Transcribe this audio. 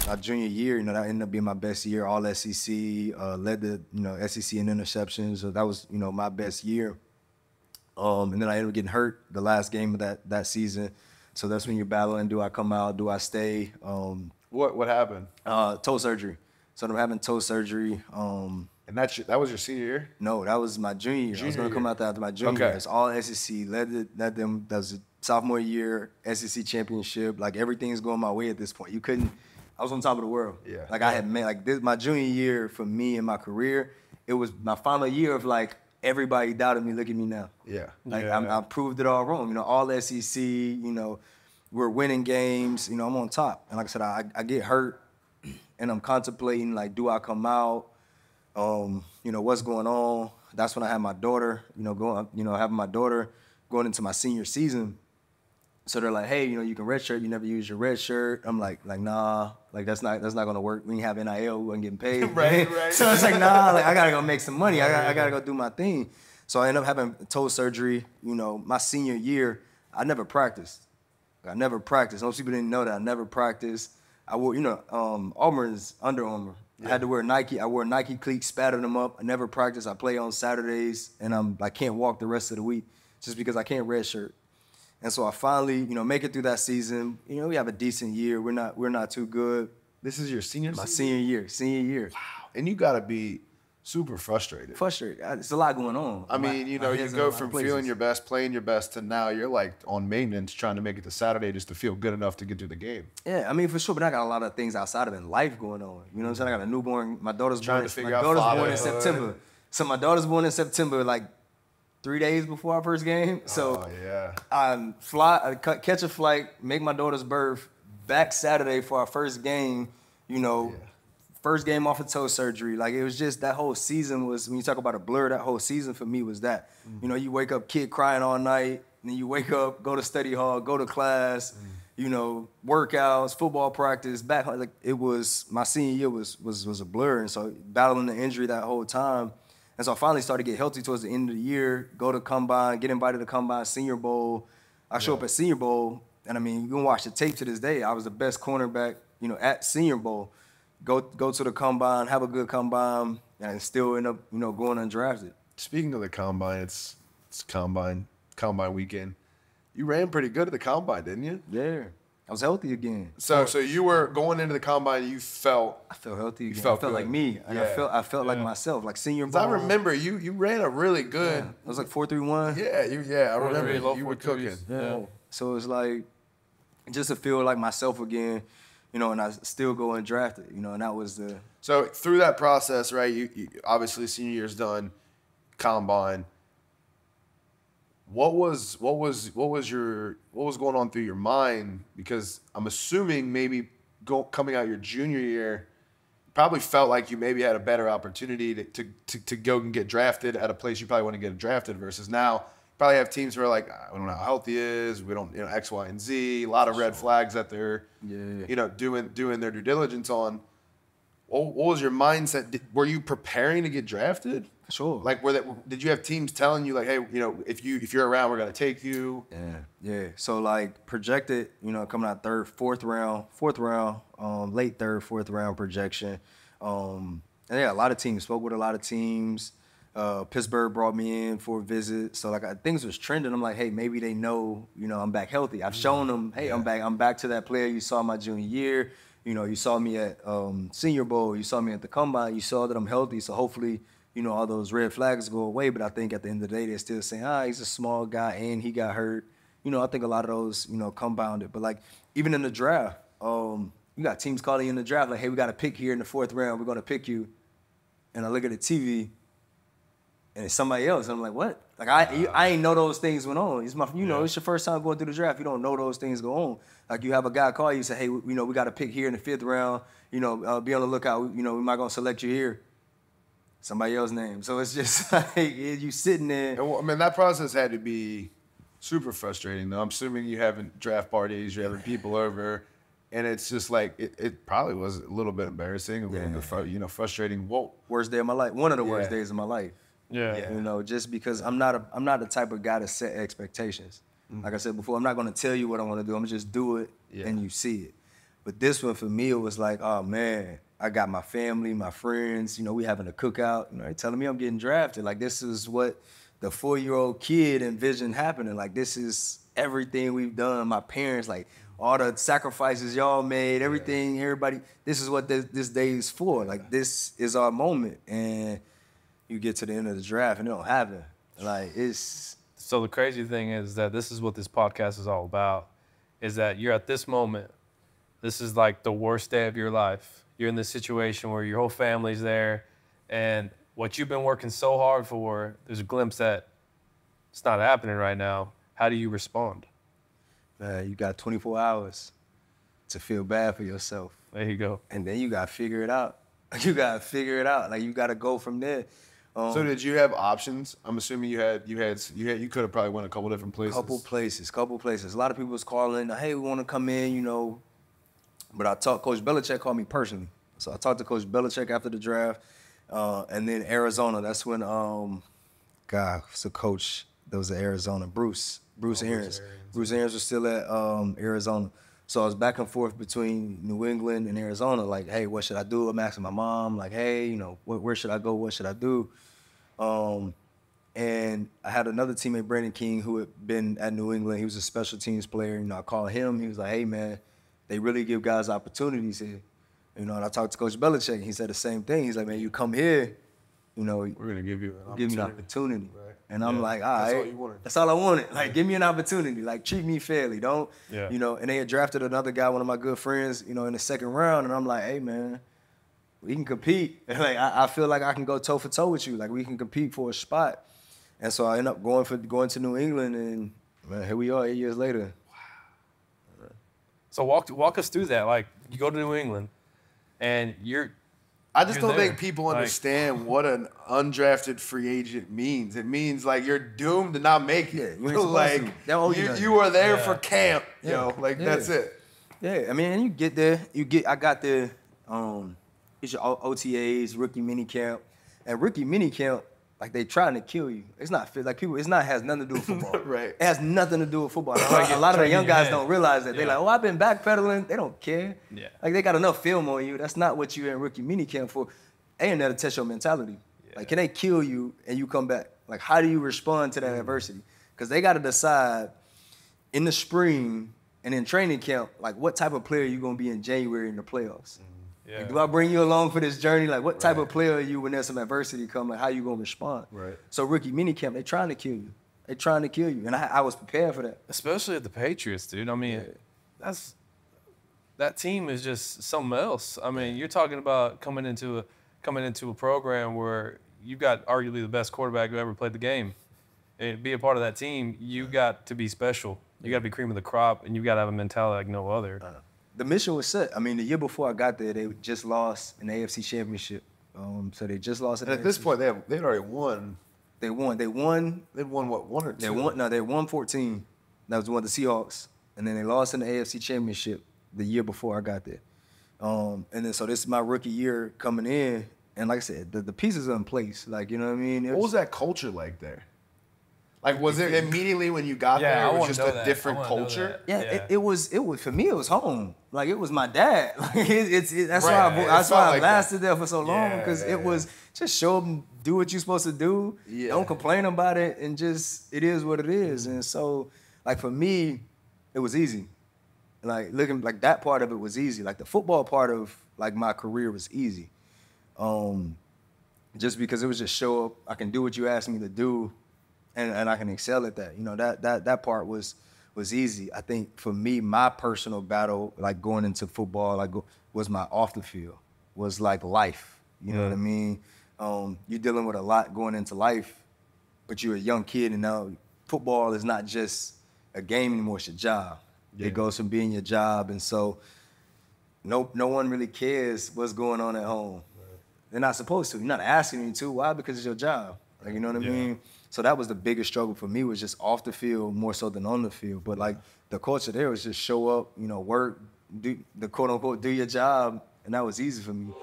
my junior year, that ended up being my best year, all SEC, led the, SEC in interceptions. So that was, my best year. And then I ended up getting hurt the last game of that season. So that's when you're battling, do I come out, do I stay? What happened? Toe surgery. So I'm having toe surgery. And that was your senior year? No, that was my junior year. I was going to come out there after my junior year. It's all SEC. Led them. That was a sophomore year, SEC championship. Like, everything's going my way at this point. I was on top of the world. Yeah. Like, I had made, like, this, my junior year for me in my career, it was my final year of, like, everybody doubted me. Look at me now. Yeah. Like, I proved it all wrong. All SEC, we're winning games. I'm on top. And like I said, I get hurt, and I'm contemplating, like, do I come out? What's going on? That's when I had my daughter, having my daughter going into my senior season. So they're like, hey, you can redshirt. You never use your red shirt. I'm like, nah, like that's not gonna work. We didn't have NIL. We wasn't getting paid. right. So it's like, nah, like I gotta go make some money. I gotta go do my thing. So I ended up having toe surgery. My senior year, I never practiced. Most people didn't know that I never practiced. I wore, Auburn's Under Armour. Yeah. I had to wear Nike. I wore Nike cleats, spattered them up. I never practiced. I play on Saturdays, and I can't walk the rest of the week just because I can't redshirt. And so I finally, make it through that season. We have a decent year. We're not too good. This is your senior season? My senior year. Wow. And you got to be super frustrated. It's a lot going on. I mean, you go from feeling your best, playing your best, to now you're like on maintenance trying to make it to Saturday just to feel good enough to get through the game. Yeah, I mean, for sure, but I got a lot of things outside of it, life going on. You know what I'm saying? I got a newborn. My daughter's born in September. So my daughter's born in September, like 3 days before our first game. So I catch a flight, make my daughter's birth, back Saturday for our first game, First game off of toe surgery. Like, it was just, that whole season was, when you talk about a blur, that whole season for me was that. Mm-hmm. You wake up, kid crying all night, and then you wake up, go to study hall, go to class, workouts, football practice, back home. Like, it was, my senior year was a blur. And so battling the injury that whole time. And so I finally started to get healthy towards the end of the year, go to Combine, get invited to Combine, Senior Bowl. I show up at Senior Bowl, and I mean, you can watch the tape to this day. I was the best cornerback, at Senior Bowl. Go to the Combine, have a good Combine, and still end up, going undrafted. Speaking of the Combine, it's Combine weekend. You ran pretty good at the Combine, didn't you? Yeah. I was healthy again. So you were going into the Combine, I felt healthy again. You felt I felt like me. Yeah. I felt like myself, like Senior Bowl. I remember you ran a really good. Yeah. It was like 4.31. I remember you were cooking. Yeah. So it was like, just to feel like myself again, and I still go undrafted, and that was the. So through that process, right? You obviously senior year's done, Combine. What was going on through your mind? Because I'm assuming maybe coming out your junior year, probably felt like you maybe had a better opportunity to go and get drafted at a place you probably want to get drafted versus now. Probably have teams who are like, I don't know how healthy he is. We don't, X, Y, and Z. A lot of red flags that they're, doing their due diligence on. What was your mindset? Were you preparing to get drafted? Sure. Like, did you have teams telling you like, hey, if you're around, we're gonna take you? Yeah. So like projected, coming out fourth round, late third, fourth round projection. And a lot of teams, spoke with a lot of teams. Pittsburgh brought me in for a visit, so like things was trending. I'm like, hey, maybe they know, I'm back healthy. I've shown them, hey, I'm back to that player you saw my junior year. You saw me at Senior Bowl, you saw me at the Combine, you saw that I'm healthy. So hopefully, all those red flags go away. But I think at the end of the day, they're still saying, he's a small guy and he got hurt. I think a lot of those, compounded. But like even in the draft, you got teams calling you in the draft like, hey, we got a pick here in the fourth round. We're gonna pick you. And I look at the TV. And it's somebody else. I'm like, what? Like I ain't know those things went on. It's it's your first time going through the draft. You don't know those things go on. Like you have a guy call you and say, hey, we got a pick here in the fifth round. Be on the lookout. We might gonna select you here. Somebody else's name. So it's just like you sitting there. I mean, that process had to be super frustrating, though. I'm assuming you having draft parties, you're having people over, and it's just like it probably was a little bit embarrassing, a little bit, frustrating. Whoa. Worst day of my life. One of the worst days of my life. Yeah. Just because I'm not the type of guy to set expectations. Mm-hmm. Like I said before, I'm not going to tell you what I want to do. I'm going to just do it and you see it. But this one for me, it was like, oh man, I got my family, my friends, you know, we having a cookout, you know, they telling me I'm getting drafted. Like this is what the 4-year-old kid envisioned happening. Like this is everything we've done. My parents, like all the sacrifices y'all made, everything, everybody, this is what this day is for. Like this is our moment. And you get to the end of the draft and it don't happen. Like it's. So the crazy thing is that this is what this podcast is all about, is that you're at this moment. This is like the worst day of your life. You're in this situation where your whole family's there, and what you've been working so hard for, there's a glimpse that it's not happening right now. How do you respond? Man, you got 24 hours to feel bad for yourself. There you go. And then you got to figure it out. You got to figure it out. Like, you got to go from there. So did you have options? I'm assuming you could have probably went a couple different places. Couple places. A lot of people was calling, hey, we want to come in, you know. But Coach Belichick called me personally. So I talked to Coach Belichick after the draft. And then Arizona, that's when, what's the coach that was at Arizona? Bruce Arians. Bruce Arians was still at Arizona. So I was back and forth between New England and Arizona, like, hey, what should I do? I'm asking my mom, like, hey, you know, where should I go? What should I do? And I had another teammate, Brandon King, who had been at New England. He was a special teams player. You know, I called him. He was like, hey, man, they really give guys opportunities here. You know, and I talked to Coach Belichick, and he said the same thing. He's like, man, you come here, you know, we're going to give you an opportunity. Right. And I'm like, all right. That's all you wanted. That's all I wanted. Like, give me an opportunity. Like, treat me fairly. Don't, Yeah. you know, and they had drafted another guy, one of my good friends, you know, in the second round. And I'm like, hey, man, we can compete. And like, I feel like I can go toe for toe with you. Like, we can compete for a spot. And so I end up going to New England, and man, here we are 8 years later. Wow. So walk us through that. Like, you go to New England, and I just don't there. think people understand what an undrafted free agent means. It means like you're doomed to not make it. Yeah, like you were there for camp, that's it. Yeah, I mean, and you get there. I got there. It's your OTAs, rookie mini camp, and rookie mini camp. Like, they trying to kill you. It's not fit. Like, people, has nothing to do with football. Right. It has nothing to do with football. A lot of the young guys don't realize that. They're like, oh, I've been backpedaling. They don't care. Yeah. Like, they got enough film on you. That's not what you're in rookie minicamp for. They ain't there to test your mentality. Yeah. Like, can they kill you and you come back? Like, how do you respond to that adversity? Because they got to decide in the spring and in training camp, like, what type of player you going to be in January in the playoffs. Yeah. Like, do I bring you along for this journey? Like, what type of player are you when there's some adversity come? Like, how you gonna respond? Right. So rookie minicamp, they trying to kill you. They trying to kill you, and I was prepared for that. Especially at the Patriots, dude. I mean, that team is just something else. I mean, you're talking about coming into a program where you've got arguably the best quarterback who ever played the game, and be a part of that team. You got to be special. You got to be cream of the crop, and you got to have a mentality like no other. The mission was set. I mean, the year before I got there, they just lost an AFC championship. So they just lost. At this point, they'd already won. They won. They'd won what, one or two? They won 14. That was one of the Seahawks, and then they lost in the AFC championship the year before I got there. And then so this is my rookie year coming in, and like I said, the pieces are in place. Like, you know what I mean? What was that culture like there? Like, was it immediately when you got there, it was just a different culture? Yeah, it was for me, it was home. Like, it was my dad. Like, that's why I lasted there for so long, because it was just show them, do what you're supposed to do. Yeah. Don't complain about it, and just, it is what it is. And so, like, for me, it was easy. Like, looking, like, that part of it was easy. Like, the football part of, like, my career was easy. Just because it was just show up, I can do what you asked me to do, and I can excel at that. You know, that part was easy. I think for me, my personal battle, like going into football, like was my off the field, was like life. You know what I mean? You're dealing with a lot going into life, but you're a young kid, and now football is not just a game anymore, it's your job. Yeah. It goes from being your job, and so no one really cares what's going on at home. Right. They're not supposed to. You're not asking them to. Why? Because it's your job. Like, you know what I mean? So that was the biggest struggle for me, was just off the field more so than on the field. But like, the culture there was just show up, you know, work, do the quote unquote do your job, and that was easy for me.